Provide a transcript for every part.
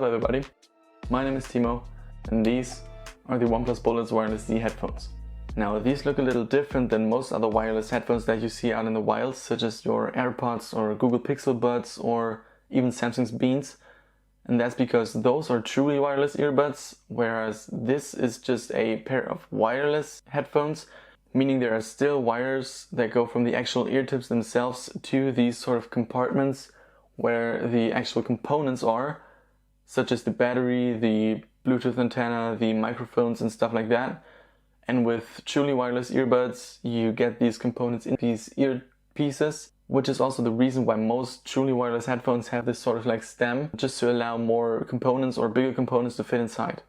up everybody, my name is Timo and these are the OnePlus Bullets Wireless Z headphones. Now these look a little different than most other wireless headphones that you see out in the wild, such as your AirPods or Google Pixel Buds or even Samsung's Beans. And that's because those are truly wireless earbuds, whereas this is just a pair of wireless headphones, meaning there are still wires that go from the actual ear tips themselves to these sort of compartments where the actual components are, such as the battery, the Bluetooth antenna, the microphones and stuff like that. And with truly wireless earbuds, you get these components in these earpieces, which is also the reason why most truly wireless headphones have this sort of like stem, just to allow more components or bigger components to fit inside.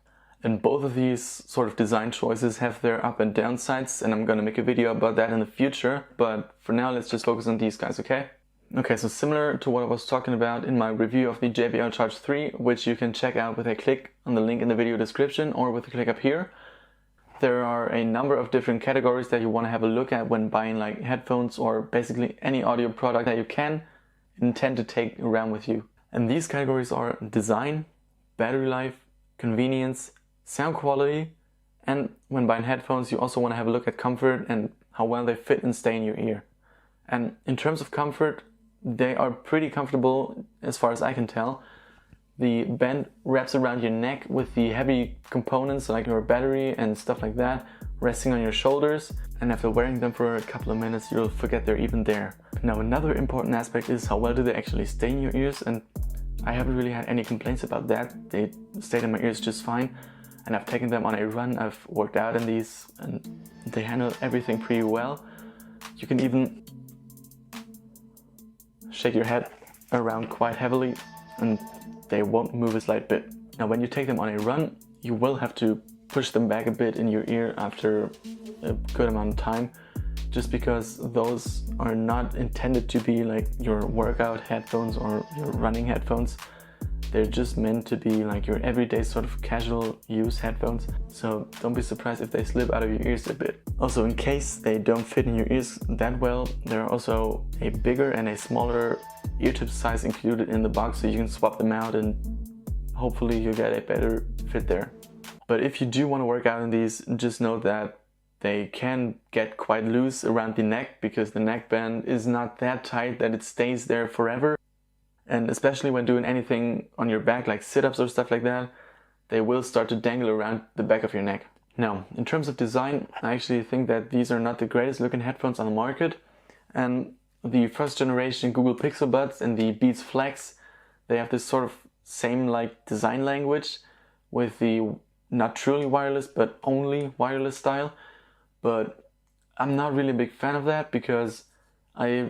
And both of these sort of design choices have their up and down sides, and I'm gonna make a video about that in the future, but for now let's just focus on these guys, okay? Okay, so similar to what I was talking about in my review of the JBL Charge 3, which you can check out with a click on the link in the video description or with a click up here. There are a number of different categories that you want to have a look at when buying like headphones or basically any audio product that you can intend to take around with you. And these categories are design, battery life, convenience, sound quality, and when buying headphones you also want to have a look at comfort and how well they fit and stay in your ear. And in terms of comfort, they are pretty comfortable as far as I can tell. The band wraps around your neck with the heavy components like your battery and stuff like that resting on your shoulders, and after wearing them for a couple of minutes you'll forget they're even there. Now another important aspect is how well do they actually stay in your ears, and I haven't really had any complaints about that. They stayed in my ears just fine, and I've taken them on a run, I've worked out in these and they handle everything pretty well. You can even shake your head around quite heavily and they won't move a slight bit. Now when you take them on a run, you will have to push them back a bit in your ear after a good amount of time, just because those are not intended to be like your workout headphones or your running headphones. They're just meant to be like your everyday sort of casual use headphones, so don't be surprised if they slip out of your ears a bit. Also, in case they don't fit in your ears that well, there are also a bigger and a smaller ear tip size included in the box, so you can swap them out and hopefully you get a better fit there. But if you do want to work out in these, just know that they can get quite loose around the neck because the neckband is not that tight that it stays there forever. And especially when doing anything on your back like sit-ups or stuff like that, they will start to dangle around the back of your neck. Now, in terms of design, I actually think that these are not the greatest looking headphones on the market. And the first generation Google Pixel Buds and the Beats Flex, they have this sort of same like design language with the not truly wireless but only wireless style. But I'm not really a big fan of that because I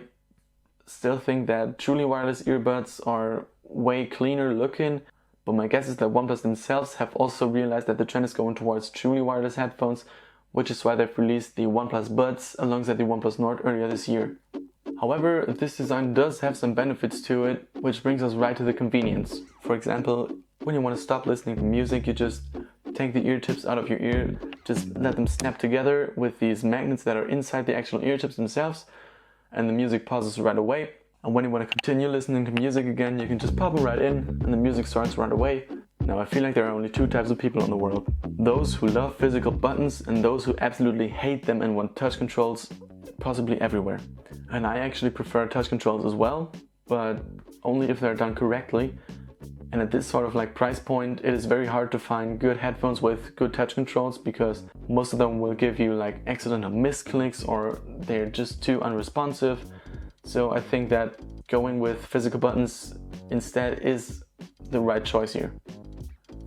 still think that truly wireless earbuds are way cleaner looking, but my guess is that OnePlus themselves have also realized that the trend is going towards truly wireless headphones, which is why they've released the OnePlus Buds alongside the OnePlus Nord earlier this year. However, this design does have some benefits to it, which brings us right to the convenience. For example, when you want to stop listening to music, you just take the ear tips out of your ear, just let them snap together with these magnets that are inside the actual ear tips themselves, and the music pauses right away. And when you want to continue listening to music again, you can just pop them right in and the music starts right away. Now I feel like there are only two types of people in the world. Those who love physical buttons and those who absolutely hate them and want touch controls possibly everywhere. And I actually prefer touch controls as well, but only if they're done correctly. And at this sort of like price point, it is very hard to find good headphones with good touch controls because most of them will give you like accidental misclicks or they're just too unresponsive. So I think that going with physical buttons instead is the right choice here.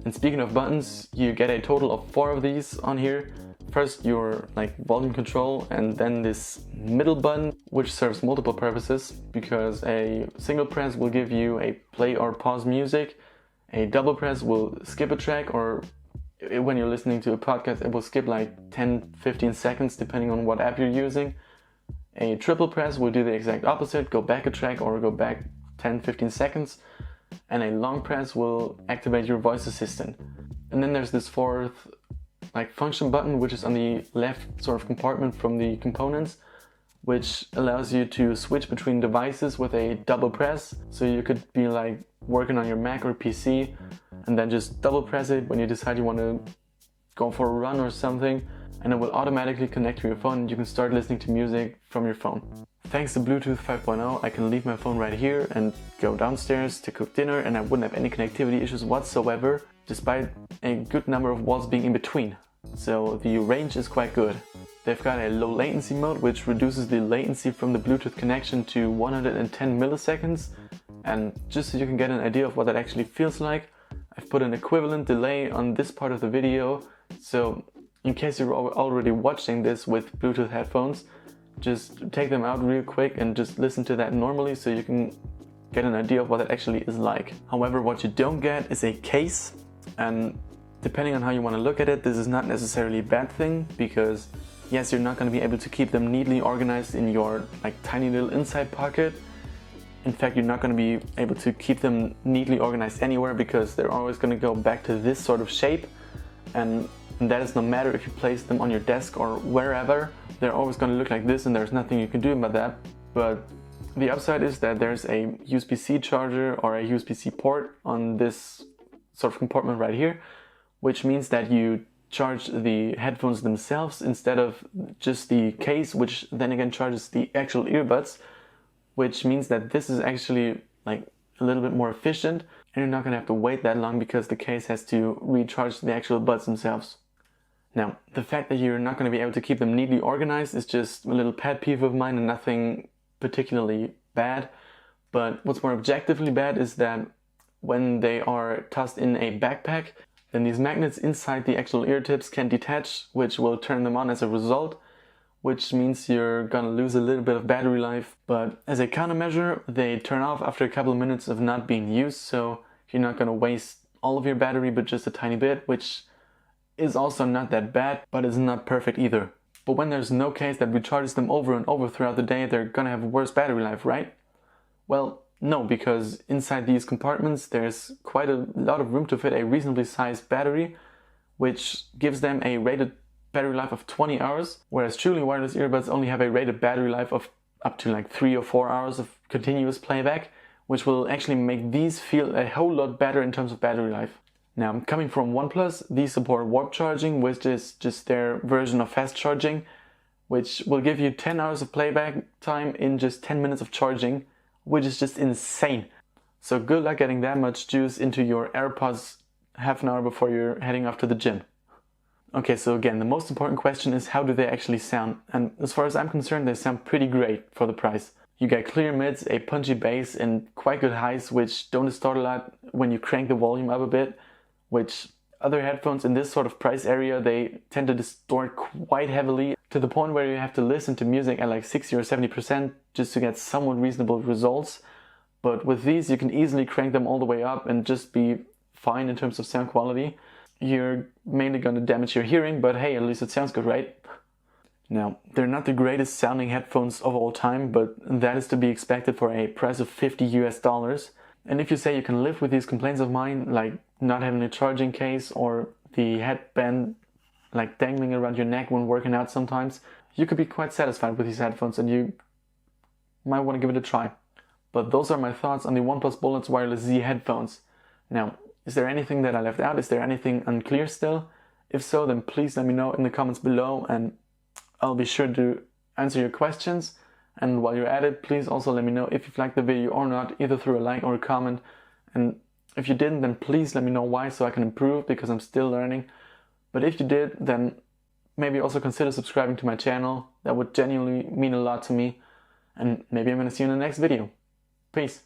And speaking of buttons, you get a total of 4 of these on here. First your like volume control, and then this middle button which serves multiple purposes because a single press will give you a play or pause music, a double press will skip a track, or when you're listening to a podcast it will skip like 10-15 seconds depending on what app you're using. A triple press will do the exact opposite, go back a track or go back 10-15 seconds, and a long press will activate your voice assistant. And then there's this fourth like function button which is on the left sort of compartment from the components, which allows you to switch between devices with a double press. So you could be like working on your Mac or PC and then just double press it when you decide you want to go for a run or something, and it will automatically connect to your phone and you can start listening to music from your phone. Thanks to Bluetooth 5.0, I can leave my phone right here and go downstairs to cook dinner, and I wouldn't have any connectivity issues whatsoever, despite a good number of walls being in between. So the range is quite good. They've got a low latency mode, which reduces the latency from the Bluetooth connection to 110 milliseconds. And just so you can get an idea of what that actually feels like, I've put an equivalent delay on this part of the video. So in case you're already watching this with Bluetooth headphones, just take them out real quick and just listen to that normally so you can get an idea of what it actually is like. However, what you don't get is a case, and depending on how you want to look at it, this is not necessarily a bad thing, because yes, you're not going to be able to keep them neatly organized in your tiny little inside pocket. In fact, you're not going to be able to keep them neatly organized anywhere, because they're always going to go back to this sort of shape, and that is no matter if you place them on your desk or wherever. They're always going to look like this, and there's nothing you can do about that. But the upside is that there's a USB-C charger or a USB-C port on this sort of compartment right here, which means that you charge the headphones themselves instead of just the case, which then again charges the actual earbuds, which means that this is actually a little bit more efficient, and you're not going to have to wait that long because the case has to recharge the actual buds themselves. Now, the fact that you're not going to be able to keep them neatly organized is just a little pet peeve of mine and nothing particularly bad. But what's more objectively bad is that when they are tossed in a backpack, then these magnets inside the actual ear tips can detach, which will turn them on as a result, which means you're gonna lose a little bit of battery life. But as a countermeasure, they turn off after a couple of minutes of not being used, so you're not gonna waste all of your battery, but just a tiny bit, which is also not that bad, but is not perfect either. But when there's no case that recharges them over and over throughout the day, they're gonna have worse battery life, right? Well, no, because inside these compartments there's quite a lot of room to fit a reasonably sized battery, which gives them a rated battery life of 20 hours, whereas truly wireless earbuds only have a rated battery life of up to 3 or 4 hours of continuous playback, which will actually make these feel a whole lot better in terms of battery life. Now, coming from OnePlus, these support warp charging, which is just their version of fast charging, which will give you 10 hours of playback time in just 10 minutes of charging, which is just insane. So good luck getting that much juice into your AirPods half an hour before you're heading off to the gym. Okay, so again, the most important question is, how do they actually sound? And as far as I'm concerned, they sound pretty great for the price. You get clear mids, a punchy bass, and quite good highs, which don't distort a lot when you crank the volume up a bit, which other headphones in this sort of price area, they tend to distort quite heavily, to the point where you have to listen to music at 60 or 70% just to get somewhat reasonable results. But with these, you can easily crank them all the way up and just be fine in terms of sound quality. You're mainly going to damage your hearing, but hey, at least it sounds good, right? Now, they're not the greatest sounding headphones of all time, but that is to be expected for a price of $50 US. And if you say you can live with these complaints of mine, like not having a charging case or the headband dangling around your neck when working out sometimes, you could be quite satisfied with these headphones and you might want to give it a try. But those are my thoughts on the OnePlus Bullets Wireless Z headphones. Now, is there anything that I left out? Is there anything unclear still? If so, then please let me know in the comments below and I'll be sure to answer your questions. And while you're at it, please also let me know if you've liked the video or not, either through a like or a comment. And if you didn't, then please let me know why, so I can improve, because I'm still learning. But if you did, then maybe also consider subscribing to my channel. That would genuinely mean a lot to me. And maybe I'm going to see you in the next video. Peace.